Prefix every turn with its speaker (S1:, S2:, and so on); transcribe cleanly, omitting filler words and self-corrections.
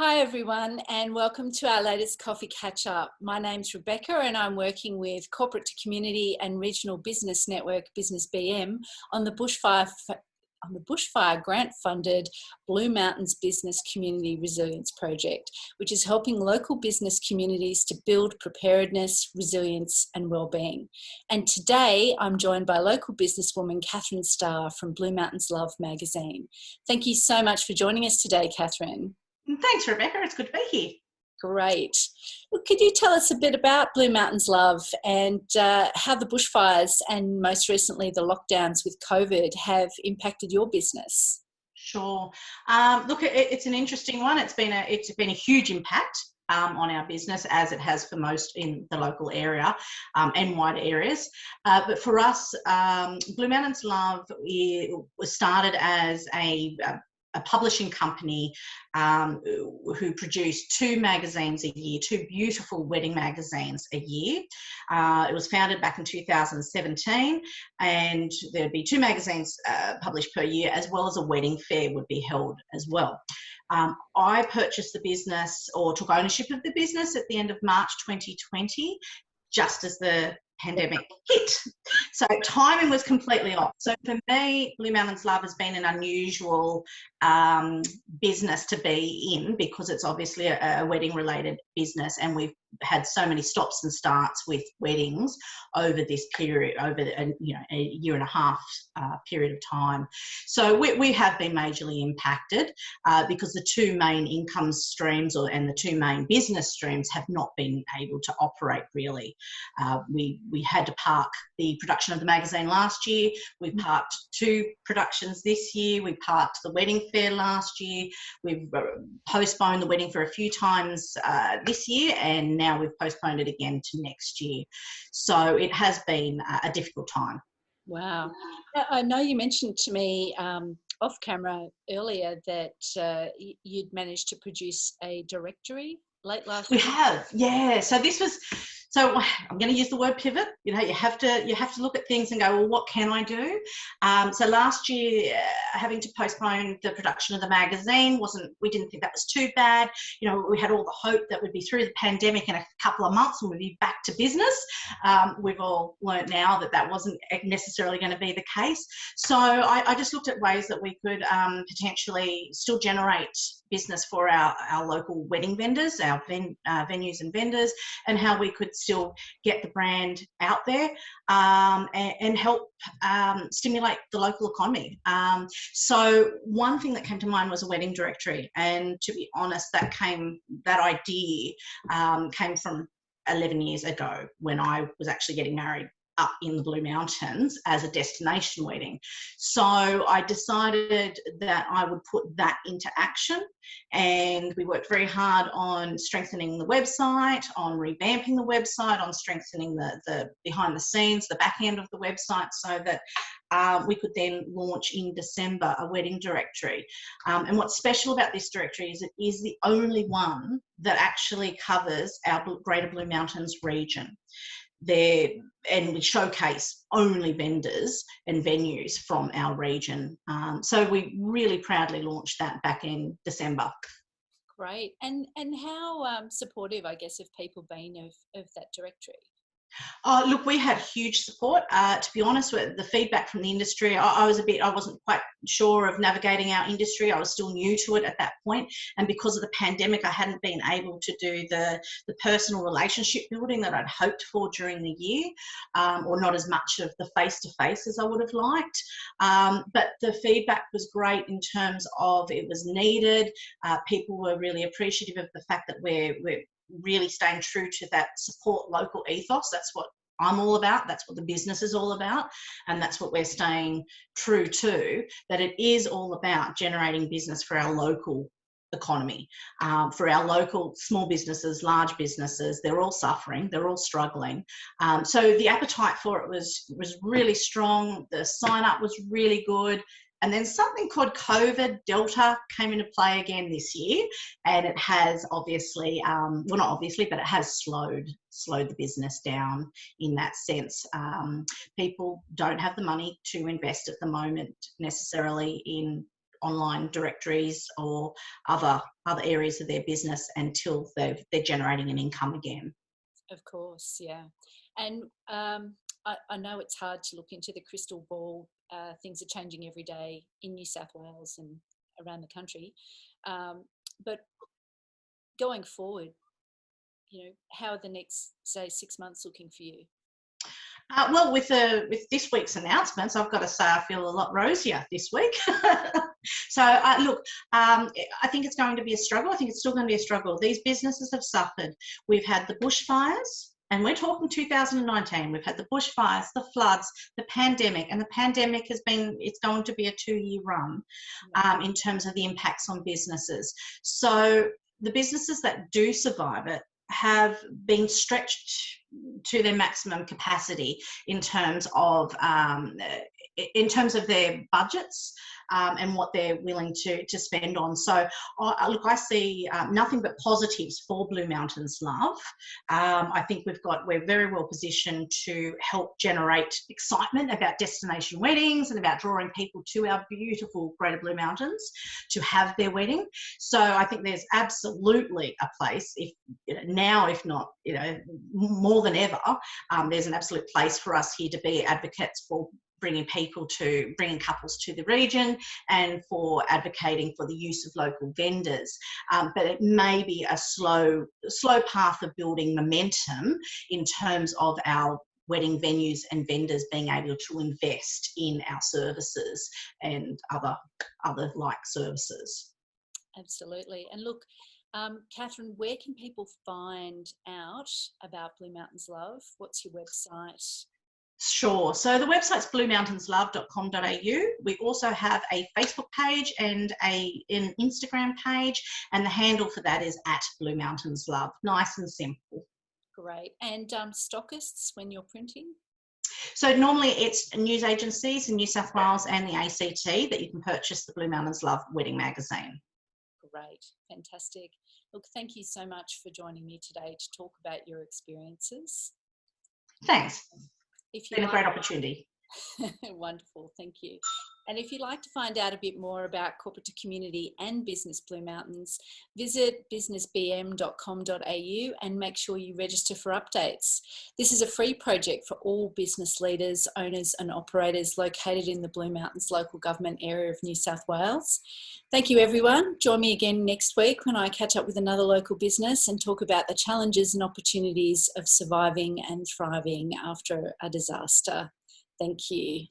S1: Hi everyone, and welcome to our latest coffee catch up. My name's Rebecca and I'm working with Corporate to Community and Regional Business Network Business BM on the bushfire grant funded Blue Mountains Business Community Resilience Project, which is helping local business communities to build preparedness, resilience and wellbeing. And today I'm joined by local businesswoman Catherine Starr from Blue Mountains Love magazine. Thank you so much for joining us today, Catherine.
S2: Thanks, Rebecca. It's good to be here.
S1: Great. Well, could you tell us a bit about Blue Mountains Love and how the bushfires and most recently the lockdowns with COVID have impacted your business?
S2: Sure. Look, it's an interesting one. It's been a huge impact on our business, as it has for most in the local area and wider areas. But for us, Blue Mountains Love was started as a publishing company who produced two magazines a year, two beautiful wedding magazines a year. It was founded back in 2017, and there'd be two magazines published per year, as well as a wedding fair would be held as well. I purchased the business, or took ownership of the business, at the end of March 2020, just as the pandemic hit. So timing was completely off. So for me, Blue Mountains Love has been an unusual business to be in, because it's obviously a wedding related business, and we've had so many stops and starts with weddings over this period, over a year and a half period of time. So we have been majorly impacted because the two main income streams and the two main business streams have not been able to operate really. We had to park the production of the magazine last year. We parked two productions this year. We parked the wedding fair last year. We've postponed the wedding for a few times this year, and now we've postponed it again to next year. So it has been a difficult time.
S1: Wow. I know you mentioned to me off camera earlier that you'd managed to produce a directory late last year.
S2: We have, yeah. So I'm going to use the word pivot. You have to look at things and go, well, what can I do? So last year, having to postpone the production of the magazine we didn't think that was too bad. We had all the hope that we'd be through the pandemic in a couple of months and we'd be back to business. We've all learnt now that wasn't necessarily going to be the case. So I just looked at ways that we could potentially still generate business for our local wedding vendors, our venues and vendors, and how we could still get the brand out there and help stimulate the local economy. So one thing that came to mind was a wedding directory, and to be honest, that idea came from 11 years ago, when I was actually getting married up in the Blue Mountains as a destination wedding. So I decided that I would put that into action, and we worked very hard on strengthening the website, on revamping the website, on strengthening the behind the scenes, the back end of the website, so that we could then launch in December a wedding directory. And what's special about this directory is it is the only one that actually covers our Greater Blue Mountains region. And we showcase only vendors and venues from our region. So we really proudly launched that back in December.
S1: Great. And how supportive, I guess, have people been of that directory?
S2: Look, we had huge support. To be honest, with the feedback from the industry, I wasn't quite sure of navigating our industry. I was still new to it at that point, and because of the pandemic, I hadn't been able to do the personal relationship building that I'd hoped for during the year, or not as much of the face-to-face as I would have liked. But the feedback was great in terms of it was needed. People were really appreciative of the fact that we're really staying true to that support local ethos. That's what I'm all about. That's what the business is all about. And that's what we're staying true to, that it is all about generating business for our local economy, for our local small businesses, large businesses. They're all suffering. They're all struggling. So the appetite for it was really strong. The sign up was really good. And then something called COVID Delta came into play again this year, and it has obviously, well, not obviously, but it has slowed the business down in that sense. People don't have the money to invest at the moment necessarily in online directories or other areas of their business until they're generating an income again.
S1: Of course, yeah. And I know it's hard to look into the crystal ball. Things are changing every day in New South Wales and around the country. But going forward, how are the next, say, 6 months looking for you?
S2: Well, with this week's announcements, I've got to say I feel a lot rosier this week. So, look, I think it's going to be a struggle. I think it's still going to be a struggle. These businesses have suffered. We've had the bushfires, and we're talking 2019. We've had the bushfires, the floods, the pandemic, and the pandemic it's going to be a 2-year run in terms of the impacts on businesses. So the businesses that do survive it have been stretched to their maximum capacity in terms of their budgets and what they're willing to spend on. So, look, I see nothing but positives for Blue Mountains Love. I think we're very well positioned to help generate excitement about destination weddings and about drawing people to our beautiful Greater Blue Mountains to have their wedding. So I think there's absolutely a place, if not, more than ever, there's an absolute place for us here to be advocates for bringing couples to the region and for advocating for the use of local vendors. But it may be a slow path of building momentum in terms of our wedding venues and vendors being able to invest in our services and other like services.
S1: Absolutely. And look, Catherine, where can people find out about Blue Mountains Love? What's your website?
S2: Sure. So the website's bluemountainslove.com.au. We also have a Facebook page and an Instagram page, and the handle for that is @BlueMountainsLove. Nice and simple.
S1: Great. And stockists when you're printing?
S2: So normally it's news agencies in New South Wales and the ACT that you can purchase the Blue Mountains Love wedding magazine.
S1: Great. Fantastic. Look, thank you so much for joining me today to talk about your experiences.
S2: Thanks. It's been a great opportunity.
S1: Wonderful, thank you. And if you'd like to find out a bit more about corporate to community and business Blue Mountains, visit businessbm.com.au and make sure you register for updates. This is a free project for all business leaders, owners and operators located in the Blue Mountains local government area of New South Wales. Thank you everyone. Join me again next week when I catch up with another local business and talk about the challenges and opportunities of surviving and thriving after a disaster. Thank you.